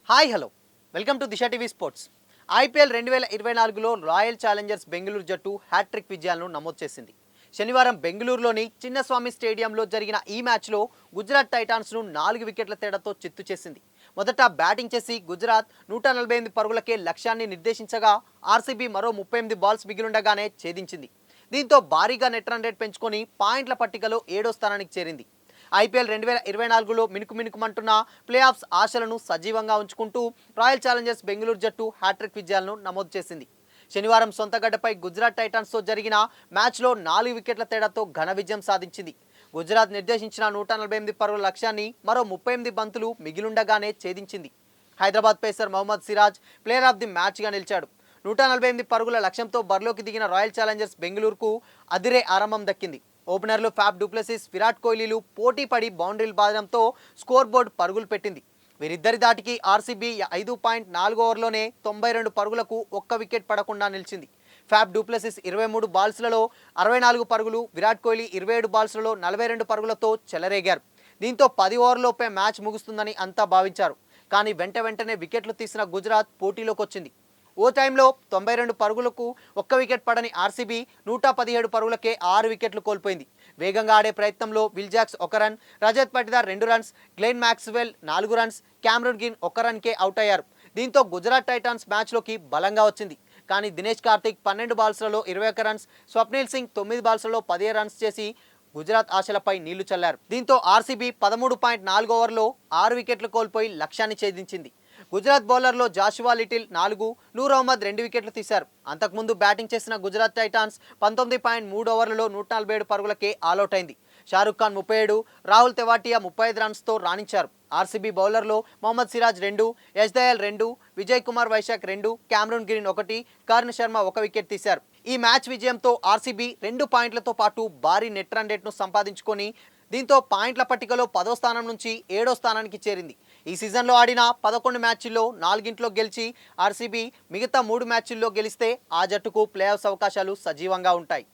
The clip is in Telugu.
Hi hello welcome to Disha TV sports. IPL 2024లో రాయల్ ఛాలెంజర్స్ బెంగళూరు జట్టు హ్యాట్రిక్ విజయాలను నమోదు చేసింది. శనివారం బెంగళూరులోని చిన్నస్వామి స్టేడియంలో జరిగిన ఈ మ్యాచ్లో గుజరాత్ టైటాన్స్ను 4 వికెట్ల తేడాతో చిత్తు చేసింది. మొదట బ్యాటింగ్ చేసి గుజరాత్ 148 పరుగులకే లక్ష్యాన్ని నిర్దేశించగా ఆర్సీబీ మరో 38 బాల్స్ మిగిలుండగానే ఛేదించింది. దీంతో భారీగా నెట్ రన్ రేట్ పెంచుకొని పాయింట్ల పట్టికలో 7వ స్థానానికి చేరింది. ఐపీఎల్ 2024లో మినుకుమంటున్న ప్లే ఆఫ్స్ ఆశలను సజీవంగా ఉంచుకుంటూ రాయల్ ఛాలెంజర్స్ బెంగళూరు జట్టు హ్యాట్రిక్ విజయాలను నమోదు చేసింది. శనివారం సొంతగడ్డపై గుజరాత్ టైటాన్స్తో జరిగిన మ్యాచ్లో 4 వికెట్ల తేడాతో ఘన విజయం సాధించింది. గుజరాత్ నిర్దేశించిన 148 పరుగుల లక్ష్యాన్ని మరో 38 బంతులు మిగిలుండగానే ఛేదించింది. Hyderabad pacer Mohammed Siraj player of the మ్యాచ్గా నిలిచాడు. 148 పరుగుల లక్ష్యంతో బరిలోకి దిగిన రాయల్ ఛాలెంజర్స్ బెంగళూరుకు అదిరే ఆరంభం దక్కింది. ఓపెనర్లు ఫ్యాబ్ డూప్లెసిస్, విరాట్ కోహ్లీలు పోటీ పడి బౌండరీలు బాదడంతో స్కోర్ బోర్డు పరుగులు పెట్టింది. వీరిద్దరి దాటికి ఆర్సీబీ 5.4 ఓవర్లోనే 92 పరుగులకు ఒక్క వికెట్ పడకుండా నిలిచింది. ఫ్యాబ్ డూప్లెసిస్ 23 బాల్స్లలో 64 పరుగులు, విరాట్ కోహ్లీ 27 బాల్స్లలో 42 పరుగులతో చెలరేగారు. దీంతో 10 ఓవర్లోపే మ్యాచ్ ముగుస్తుందని అంతా భావించారు. కానీ వెంటనే వికెట్లు తీసిన గుజరాత్ పోటీలోకి వచ్చింది. ఓ టైంలో 92 పరుగులకు ఒక్క వికెట్ పడని ఆర్సీబీ 117 పరుగులకే 6 వికెట్లు కోల్పోయింది. వేగంగా ఆడే ప్రయత్నంలో Will Jacks 1 run, Rajat Patidar 2 runs, Glenn Maxwell 4 runs, Cameron Green 1 రన్కే అవుట్ అయ్యారు. దీంతో గుజరాత్ టైటాన్స్ మ్యాచ్లోకి బలంగా వచ్చింది. కానీ దినేష్ కార్తిక్ 12 బాల్స్లలో 21 రన్స్, స్వప్నిల్ సింగ్ 9 బాల్స్లలో 15 రన్స్ చేసి గుజరాత్ ఆశలపై నీళ్లు చల్లారు. దీంతో ఆర్సీబీ 13.4 ఓవర్లో 6 వికెట్లు కోల్పోయి లక్ష్యాన్ని ఛేదించింది. గుజరాత్ బౌలర్లో జాషువా లిటిల్ 4, నూర్ అహ్మద్ 2 వికెట్లు తీశారు. అంతకుముందు బ్యాటింగ్ చేసిన గుజరాత్ టైటాన్స్ 19.3 ఓవర్లలో 147 పరుగులకే ఆల్అౌట్ అయింది. షారుఖ్ ఖాన్ 37, రాహుల్ తెవాటియా 35 రన్స్తో రాణించారు. ఆర్సీబీ బౌలర్లో Mohammed Siraj 2, Yash Dayal 2, Vijay Kumar Vyshak 2, Cameron Green 1, Karn Sharma 1 wicket తీశారు. ఈ మ్యాచ్ విజయంతో ఆర్సీబీ 2 పాయింట్లతో పాటు భారీ నెట్ రన్ రేట్ను సంపాదించుకొని దీంతో పాయింట్ల పట్టికలో 10వ స్థానం నుంచి 7వ స్థానానికి చేరింది. ఈ సీజన్లో ఆడిన 11 మ్యాచ్ల్లో 4 గెలిచి ఆర్సీబీ మిగతా 3 మ్యాచ్ల్లో గెలిస్తే ఆ జట్టుకు ప్లే ఆఫ్స్ అవకాశాలు సజీవంగా ఉంటాయి.